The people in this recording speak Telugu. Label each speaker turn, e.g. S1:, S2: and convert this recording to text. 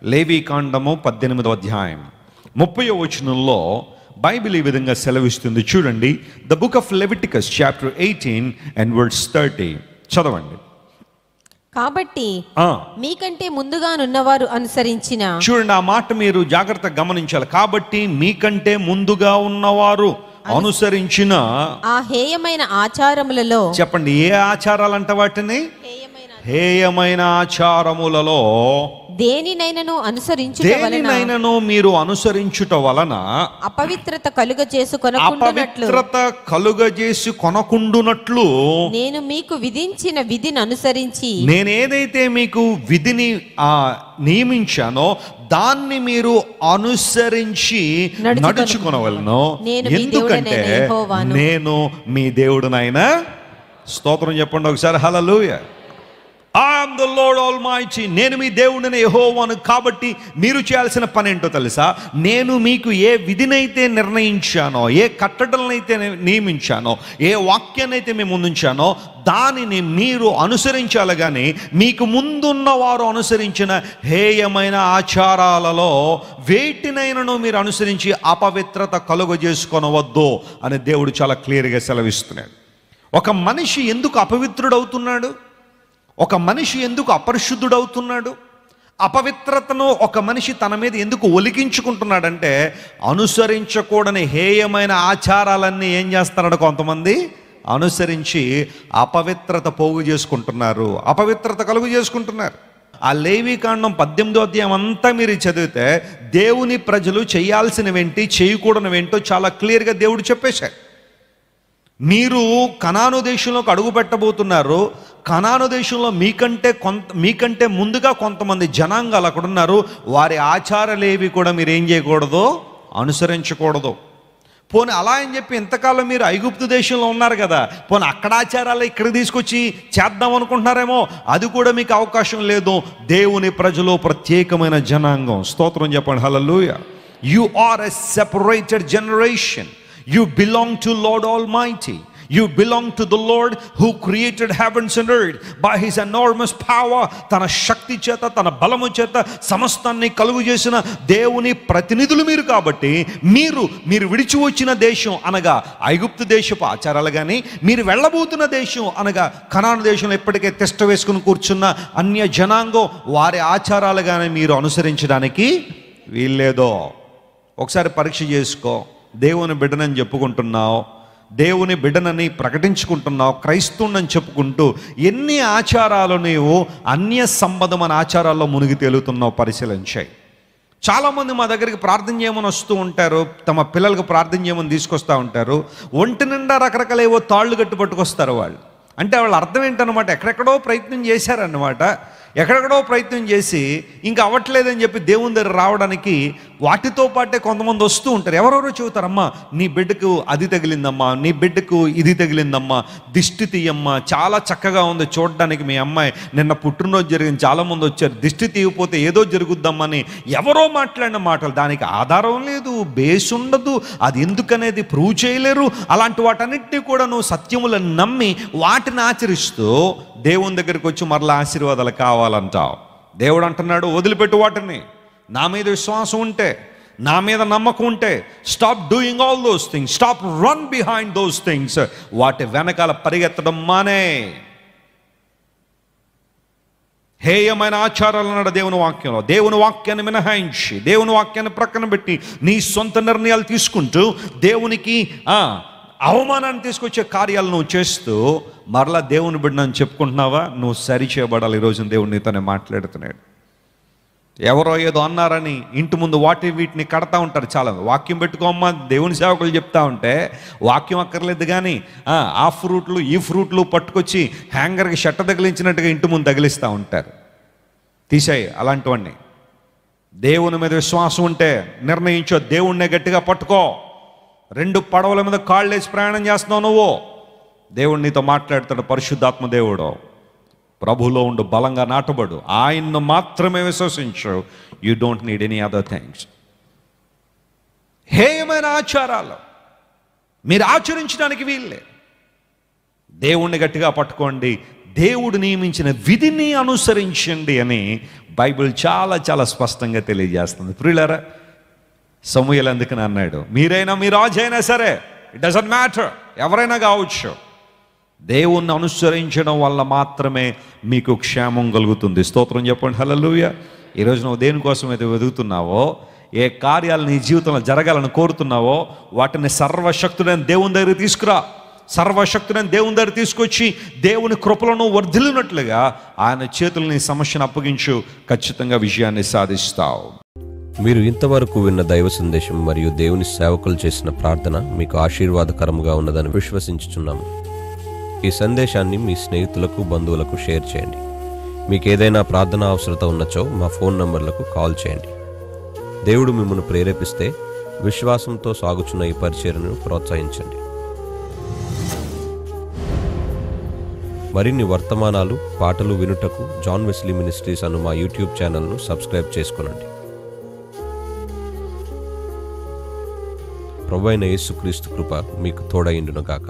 S1: లేవీకాండము 18వ అధ్యాయం 30వ వచనంలో బైబిల్ ఈ విధంగా సెలవిస్తుంది. చూడండి, the book of Leviticus chapter 18 and verse 30. చదవండి.
S2: కాబట్టి మీకంటే ముందుగానున్నవారు అనుసరించిన,
S1: చూడండి ఆ మాట మీరు జాగ్రత్తగా గమనించాలి. కాబట్టి మీకంటే ముందుగా ఉన్నవారు అనుసరించిన
S2: ఆ హేయమైన ఆచారములలో,
S1: చెప్పండి ఏ ఆచారాలంట వాటిని? హేయమైన ఆచారములలో
S2: దేనినైనను
S1: మీరు అనుసరించుట వలన
S2: అపవిత్రత కలుగజేసు కొనకుండునట్లు నేను మీకు విధించిన విధిని అనుసరించి,
S1: నేనేదైతే మీకు విధిని నియమించానో దాన్ని మీరు అనుసరించి నడుచుకొనవలెను. ఎందుకంటే నేను మీ దేవుడునైనా. స్తోత్రం చెప్పండి ఒకసారి. హల్లెలూయా. I am the Lord Almighty. నేను మీ దేవుడిని యెహోవాను. కాబట్టి మీరు చేయాల్సిన పని ఏంటో తెలుసా? నేను మీకు ఏ విధినైతే నిర్ణయించానో, ఏ కట్టడలనైతే నియమించానో, ఏ వాక్యాన్నైతే మేము ముందుంచానో దానిని మీరు అనుసరించాలి. కానీ మీకు ముందున్న వారు అనుసరించిన హేయమైన ఆచారాలలో వేటినైనను మీరు అనుసరించి అపవిత్రత కలుగజేసుకొనవద్దు అని దేవుడు చాలా క్లియర్గా సెలవిస్తున్నాడు. ఒక మనిషి ఎందుకు అపవిత్రుడవుతున్నాడు? ఒక మనిషి ఎందుకు అపరిశుద్ధుడవుతున్నాడు? అపవిత్రతను ఒక మనిషి తన మీద ఎందుకు ఒలికించుకుంటున్నాడంటే, అనుసరించకూడని హేయమైన ఆచారాలన్నీ ఏం చేస్తున్నాడు? కొంతమంది అనుసరించి అపవిత్రత పోగు చేసుకుంటున్నారు, అపవిత్రత కలుగు చేసుకుంటున్నారు. ఆ లేవీకాండం 18వ అధ్యాయం అంతా మీరు చదివితే దేవుని ప్రజలు చేయాల్సినవేంటి, చేయకూడనివేంటో చాలా క్లియర్గా దేవుడు చెప్పేశాడు. మీరు కనాను దేశంలోకి అడుగు పెట్టబోతున్నారు. కనాను దేశంలో మీకంటే ముందుగా కొంతమంది జనాంగాలు అక్కడ ఉన్నారు. వారి ఆచారాలేవి కూడా మీరు ఏం చేయకూడదు? అనుసరించకూడదు. పోనీ అలా అని చెప్పి ఇంతకాలం మీరు ఐగుప్తు దేశంలో ఉన్నారు కదా, పోనీ అక్కడ ఆచారాలు ఇక్కడ తీసుకొచ్చి చేద్దాం అనుకుంటున్నారేమో, అది కూడా మీకు అవకాశం లేదు. దేవుని ప్రజలు ప్రత్యేకమైన జనాంగం. స్తోత్రం చెప్పండి. హల్లెలూయా. You are a separated generation. You belong to Lord Almighty. You belong to the Lord who created heavens and earth by his enormous power. తన శక్తి చేత, తన బలము చేత సమస్తాన్ని కలుగు చేసిన దేవుని ప్రతినిధులు మీరు. కాబట్టి మీరు విడిచి వచ్చిన దేశం అనగా ఐగుప్తు దేశపు ఆచారాలు కానీ, మీరు వెళ్ళబోతున్న దేశం అనగా కనాను దేశంలో ఎప్పటికే తిష్ట వేసుకుని కూర్చున్న అన్య జనాంగం వారి ఆచారాలు కానీ మీరు అనుసరించడానికి వీల్లేదో. ఒకసారి పరీక్ష చేసుకో. దేవుని బిడ్డనని చెప్పుకుంటున్నావు, దేవుని బిడ్డనని ప్రకటించుకుంటున్నావు, క్రైస్తవుని చెప్పుకుంటూ ఎన్ని ఆచారాలు నీవు అన్య సంబంధమైన ఆచారాల్లో మునిగి తేలుతున్నావు పరిశీలించాయి. చాలామంది మా దగ్గరికి ప్రార్థన చేయమని వస్తూ ఉంటారు, తమ పిల్లలకు ప్రార్థన చేయమని తీసుకొస్తూ ఉంటారు. ఒంటి నిండా రకరకాల ఏవో తాళ్ళు కట్టి పట్టుకొస్తారు వాళ్ళు. అంటే వాళ్ళ అర్థం ఏంటన్నమాట, ఎక్కడెక్కడో ప్రయత్నం చేశారన్నమాట. ఎక్కడెక్కడో ప్రయత్నం చేసి ఇంకా అవ్వట్లేదని చెప్పి దేవుని దగ్గర రావడానికి వాటితో పాటే కొంతమంది వస్తూ ఉంటారు. ఎవరెవరో చెబుతారమ్మా, నీ బిడ్డకు అది తగిలిందమ్మా, నీ బిడ్డకు ఇది తగిలిందమ్మా, దిష్టి తీయమ్మా, చాలా చక్కగా ఉంది చూడడానికి మీ అమ్మాయి, నిన్న పుట్టినరోజు జరిగింది, చాలామంది వచ్చారు, దిష్టి తీయకపోతే ఏదో జరుగుద్దామని ఎవరో మాట్లాడిన మాటలు. దానికి ఆధారం లేదు, బేస్ ఉండదు, అది ఎందుకనేది ప్రూవ్ చేయలేరు. అలాంటి వాటన్నిటినీ కూడా నువ్వు సత్యములను నమ్మి వాటిని ఆచరిస్తూ దేవుని దగ్గరికి వచ్చి మరలా ఆశీర్వాదాలు కావాలంటావు. దేవుడు అంటున్నాడు, వదిలిపెట్టు వాటిని. నా మీద విశ్వాసం ఉంటే, నా మీద నమ్మకం ఉంటే, stop doing all those things, stop run behind those things. వాటి వెనకాల పరిగెత్తడం మానే. హేయమైన ఆచారాలు అన్నాడు దేవుని వాక్యంలో. దేవుని వాక్యాన్ని మినహాయించి, దేవుని వాక్యాన్ని ప్రక్కన పెట్టి నీ సొంత నిర్ణయాలు తీసుకుంటూ దేవునికి అవమానాన్ని తీసుకొచ్చే కార్యాలు నువ్వు చేస్తూ మరలా దేవుని బిడ్డని చెప్పుకుంటున్నావా? నువ్వు సరి చేయబడాలి. ఈరోజు దేవుడు నీతోనే మాట్లాడుతున్నాడు. ఎవరో ఏదో అన్నారని ఇంటి ముందు వీటిని కడతా ఉంటారు. చాలా వాక్యం పెట్టుకోమ్మా దేవుని సేవకులు చెప్తా ఉంటే వాక్యం అక్కర్లేదు కానీ ఆ ఫ్రూట్లు ఈ ఫ్రూట్లు పట్టుకొచ్చి హ్యాంగర్కి షట్ట తగిలించినట్టుగా ఇంటి ముందు తగిలిస్తూ ఉంటారు. తీసేయి అలాంటివన్నీ. దేవుని మీద విశ్వాసం ఉంటే నిర్ణయించో, దేవుణ్ణే గట్టిగా పట్టుకో. 2 పడవల మీద కాళ్ళు వేసి ప్రయాణం చేస్తున్నావు నువ్వు. దేవుడు నీతో మాట్లాడతాడు. పరిశుద్ధాత్మ దేవుడు, ప్రభులో ఉండు, బలంగా నాటబడు, ఆయన్ను మాత్రమే విశ్వసించు. You don't need any other things. హేయమైన ఆచారాలు మీరు ఆచరించడానికి వీళ్ళే. దేవుణ్ణి గట్టిగా పట్టుకోండి, దేవుడు నియమించిన విధిని అనుసరించండి అని బైబిల్ చాలా చాలా స్పష్టంగా తెలియజేస్తుంది. ప్రియులారా, సమూయేలు అందుకని అన్నాడు, మీరైనా మీ రాజు అయినా సరే, ఇట్ డజంట్ మ్యాటర్, ఎవరైనా కావచ్చు, దేవుణ్ణి అనుసరించడం వల్ల మాత్రమే మీకు క్షేమం కలుగుతుంది. స్తోత్రం చెప్పండి, హల్లెలూయా. ఈరోజు నువ్వు దేనికోసం అయితే వెతుకుతున్నావో, ఏ కార్యాలు నీ జీవితంలో జరగాలని కోరుతున్నావో, వాటిని సర్వశక్తుడైన దేవుని దగ్గర తీసుకురా. సర్వశక్తుడైన దేవుని దగ్గర తీసుకొచ్చి దేవుని కృపలను వర్ధిల్లినట్లుగా ఆయన చేతులు నీ సమస్యను అప్పగించు, ఖచ్చితంగా విజయాన్ని సాధిస్తావు.
S3: మీరు ఇంతవరకు విన్న దైవ సందేశం మరియు దేవుని సేవకులు చేసిన ప్రార్థన మీకు ఆశీర్వాదకరముగా ఉన్నదని విశ్వసించుచున్నాము. ఈ సందేశాన్ని మీ స్నేహితులకు, బంధువులకు షేర్ చేయండి. మీకు ఏదైనా ప్రార్థన అవసరత ఉన్నచో మా ఫోన్ నంబర్లకు కాల్ చేయండి. దేవుడు మిమ్మల్ని ప్రేరేపిస్తే విశ్వాసంతో సాగుచున్న ఈ పరిచర్యను ప్రోత్సహించండి. మరిన్ని వర్తమానాలు, పాటలు వినుటకు జాన్ వెస్లీ మినిస్ట్రీస్ అను మా యూట్యూబ్ ఛానల్ను సబ్స్క్రైబ్ చేసుకొనండి. ప్రభువైన యేసుక్రీస్తు కృప మీకు తోడైండును గాక.